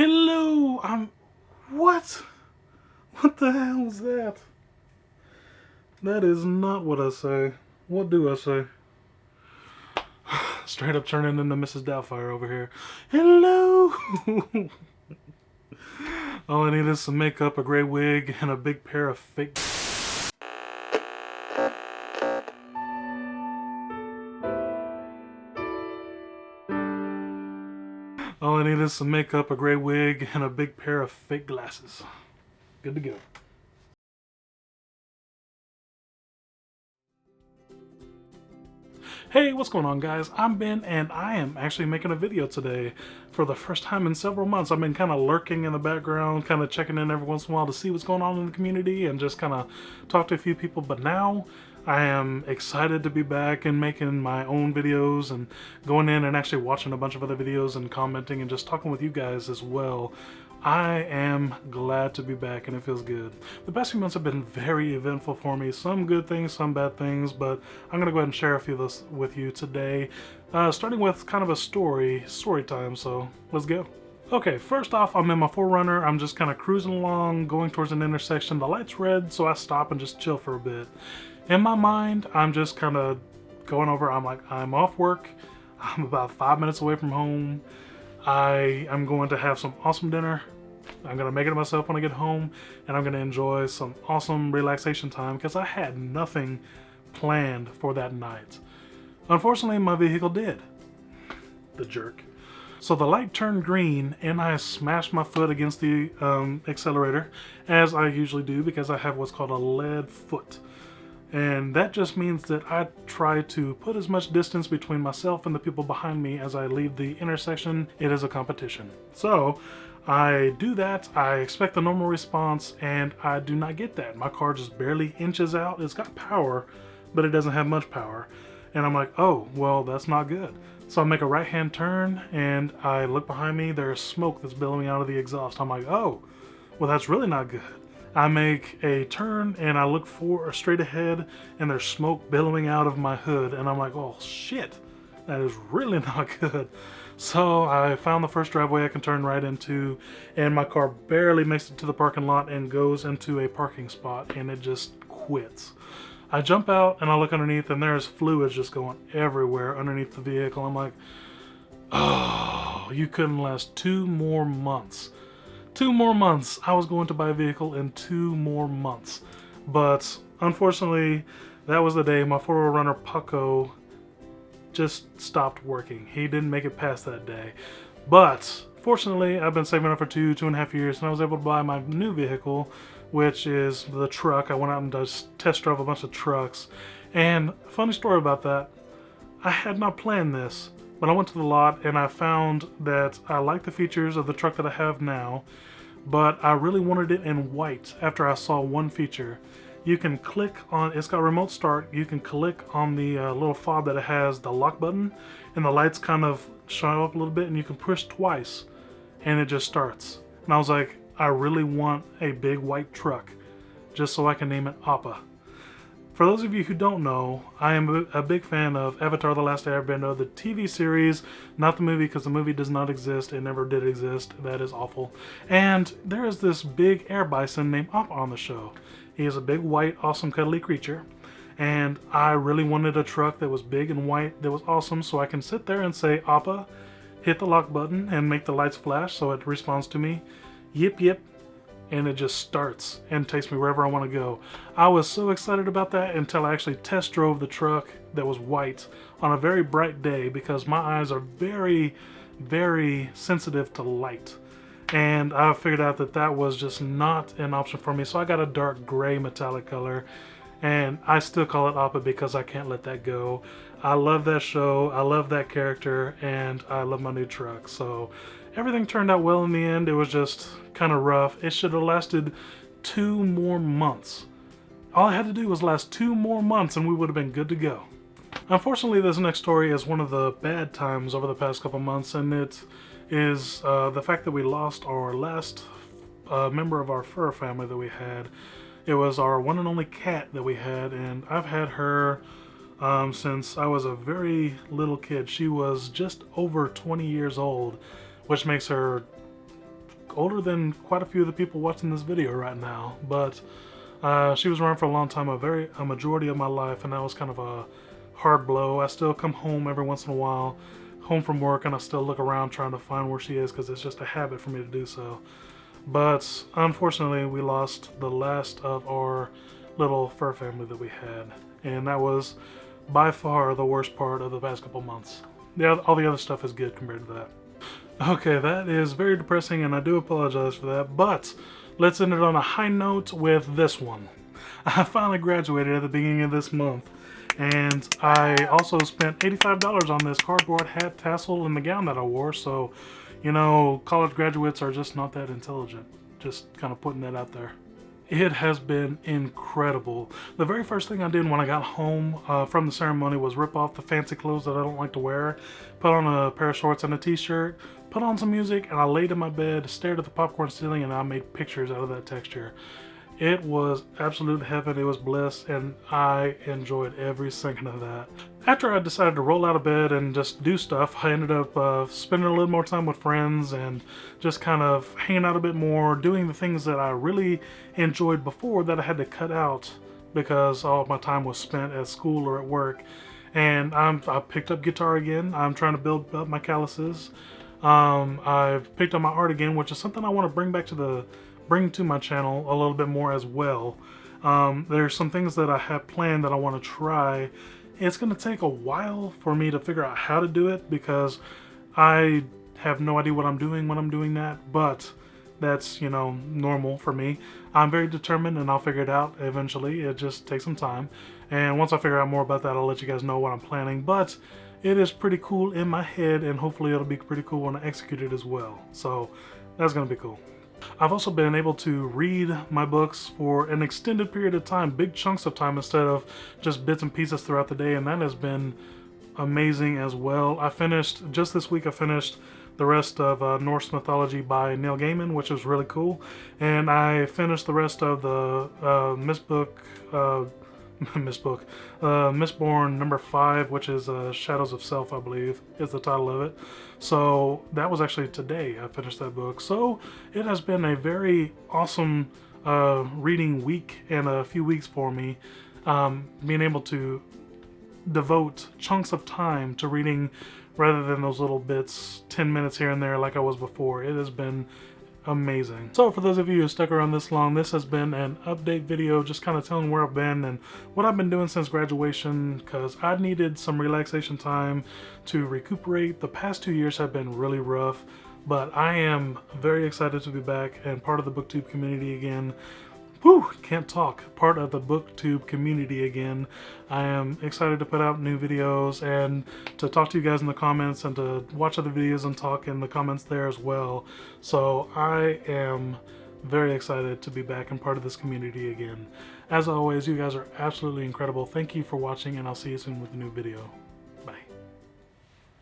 Hello, what? What the hell is that? That is not what I say. What do I say? Straight up turning into Mrs. Doubtfire over here. Hello! All I need is some makeup, a gray wig, and a big pair of fake... All I need is some makeup, a gray wig, and a big pair of fake glasses. Good to go. Hey, what's going on, guys? I'm Ben, and I am actually making a video today for the first time in several months. I've been kind of lurking in the background, kind of checking in every once in a while to see what's going on in the community and just kind of talk to a few people, but now I am excited to be back and making my own videos and going in and actually watching a bunch of other videos and commenting and just talking with you guys as well. I am glad to be back and it feels good. The past few months have been very eventful for me. Some good things, some bad things, but I'm going to go ahead and share a few of those with you today. Starting with kind of a story time, so let's go. Okay, first off, I'm in my 4Runner. I'm just kind of cruising along, going towards an intersection. The light's red, so I stop and just chill for a bit. In my mind, I'm just kind of going over, I'm like, I'm off work. I'm about 5 minutes away from home. I am going to have some awesome dinner. I'm going to make it myself when I get home, and I'm going to enjoy some awesome relaxation time because I had nothing planned for that night. Unfortunately, my vehicle did. The jerk. So the light turned green and I smashed my foot against the accelerator, as I usually do because I have what's called a lead foot. And that just means that I try to put as much distance between myself and the people behind me as I leave the intersection. It is a competition. So I do that, I expect the normal response, and I do not get that. My car just barely inches out. It's got power, but it doesn't have much power. And I'm like, oh, well, that's not good. So I make a right-hand turn and I look behind me. There's smoke that's billowing out of the exhaust. I'm like, oh, well, that's really not good. I make a turn and I look straight ahead and there's smoke billowing out of my hood and I'm like, oh shit, that is really not good. So I found the first driveway I can turn right into and my car barely makes it to the parking lot and goes into a parking spot and it just quits. I jump out and I look underneath and there's fluids just going everywhere underneath the vehicle. I'm like, oh, you couldn't last 2 more months. 2 more months. I was going to buy a vehicle in 2 more months. But unfortunately, that was the day my 4Runner Paco just stopped working. He didn't make it past that day. But fortunately, I've been saving up for 2.5 years, and I was able to buy my new vehicle, which is the truck. I went out and just test drove a bunch of trucks. And funny story about that, I had not planned this. But I went to the lot and I found that I like the features of the truck that I have now, but I really wanted it in white after I saw one feature. You can click on, it's got remote start, you can click on the little fob that it has, the lock button, and the lights kind of show up a little bit and you can push twice and it just starts. And I was like, I really want a big white truck just so I can name it Appa. For those of you who don't know, I am a big fan of Avatar: The Last Airbender, the TV series, not the movie because the movie does not exist. It never did exist. That is awful. And there is this big air bison named Appa on the show. He is a big, white, awesome, cuddly creature. And I really wanted a truck that was big and white, that was awesome, so I can sit there and say, Appa, hit the lock button and make the lights flash so it responds to me. Yip, yip. And it just starts and takes me wherever I want to go. I was so excited about that until I actually test drove the truck that was white on a very bright day because my eyes are very, very sensitive to light. And I figured out that that was just not an option for me. So I got a dark gray metallic color and I still call it Appa because I can't let that go. I love that show, I love that character, and I love my new truck. So everything turned out well in the end. It was just kind of rough. It should have lasted 2 more months. All I had to do was last 2 more months and we would have been good to go. Unfortunately, this next story is one of the bad times over the past couple months, and it is the fact that we lost our last member of our fur family that we had. It was our one and only cat that we had, and I've had her since I was a very little kid. She was just over 20 years old, which makes her older than quite a few of the people watching this video right now, but she was around for a long time, a majority of my life, and that was kind of a hard blow. I still come home every once in a while, home from work, and I still look around trying to find where she is because it's just a habit for me to do so. But unfortunately, we lost the last of our little fur family that we had, and that was by far the worst part of the past couple months. All the other stuff is good compared to that. Okay, that is very depressing, and I do apologize for that, but let's end it on a high note with this one. I finally graduated at the beginning of this month, and I also spent $85 on this cardboard hat, tassel, and the gown that I wore, so, you know, college graduates are just not that intelligent. Just kind of putting that out there. It has been incredible. The very first thing I did when I got home from the ceremony was rip off the fancy clothes that I don't like to wear, put on a pair of shorts and a t-shirt, put on some music, and I laid in my bed, stared at the popcorn ceiling, and I made pictures out of that texture. It was absolute heaven, it was bliss, and I enjoyed every second of that. After I decided to roll out of bed and just do stuff, I ended up spending a little more time with friends and just kind of hanging out a bit more, doing the things that I really enjoyed before that I had to cut out because all of my time was spent at school or at work. And I picked up guitar again. I'm trying to build up my calluses. I've picked up my art again, which is something I want to bring to my channel a little bit more as well. There's some things that I have planned that I want to try. It's going to take a while for me to figure out how to do it because I have no idea what I'm doing when I'm doing that, but that's, you know, normal for me. I'm very determined and I'll figure it out eventually. It just takes some time. And once I figure out more about that, I'll let you guys know what I'm planning. But it is pretty cool in my head, and hopefully it'll be pretty cool when I execute it as well. So that's going to be cool. I've also been able to read my books for an extended period of time, big chunks of time instead of just bits and pieces throughout the day, and that has been amazing as well. Just this week I finished the rest of Norse Mythology by Neil Gaiman, which was really cool, and I finished the rest of the Mistborn number 5, which is Shadows of Self, I believe is the title of it. So that was actually today I finished that book. So it has been a very awesome reading week and a few weeks for me, being able to devote chunks of time to reading rather than those little bits, 10 minutes here and there like I was before. It has been amazing. So for those of you who stuck around this long, this has been an update video just kind of telling where I've been and what I've been doing since graduation, because I needed some relaxation time to recuperate. The past 2 years have been really rough, but I am very excited to be back and part of the BookTube community again. Whew, can't talk. Part of the BookTube community again. I am excited to put out new videos and to talk to you guys in the comments and to watch other videos and talk in the comments there as well. So I am very excited to be back and part of this community again. As always, you guys are absolutely incredible. Thank you for watching, and I'll see you soon with a new video.